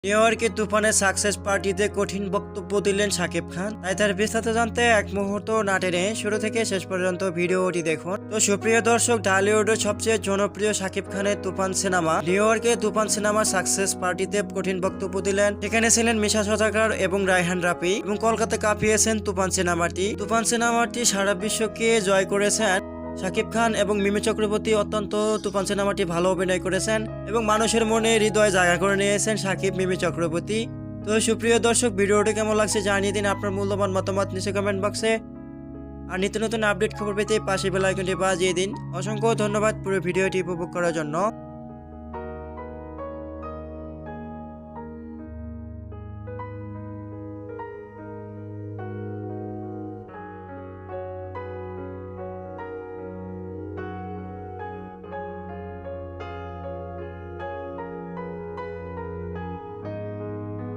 New ইয়র্কে তুফানের success পার্টিতে কঠিন বক্তব্য দিলেন শাকিব খান। তাই তার বিস্তারিত জানতে এক মুহূর্ত না টেনে শুরু থেকে শেষ পর্যন্ত ভিডিওটি দেখুন। তো সুপ্রিয় দর্শক, ঢালিউডের সবচেয়ে জনপ্রিয় শাকিব খানের তুফান সিনেমা নিউ ইয়র্কে তুফান সিনেমার সাকসেস পার্টিতে কঠিন বক্তব্য দিলেন। সেখানে ছিলেন মিশা সওদাগর এবং রায়হান রাফি এবং কলকাতা কাঁপিয়েছেন তুফান সিনেমাটি সারা বিশ্বকে জয় করেছেন। শাকিব খান এবং মিমি চক্রবর্তী অত্যন্ত তুফান সিনেমাটি ভালো অভিনয় করেছেন এবং মানুষের মনে হৃদয় জায়গা করে নিয়েছেন শাকিব মিমি চক্রবর্তী। তো সুপ্রিয় দর্শক, ভিডিওটি কেমন লাগছে জানিয়ে দিন আপনার মূল্যবান মতামত নিচে কমেন্ট বক্সে। আর নিত্য নতুন আপডেট খবর পেতে পাশে বেল আইকনটি বাজিয়ে দিন। অসংখ্য ধন্যবাদ পুরো ভিডিওটি উপভোগ করার জন্য।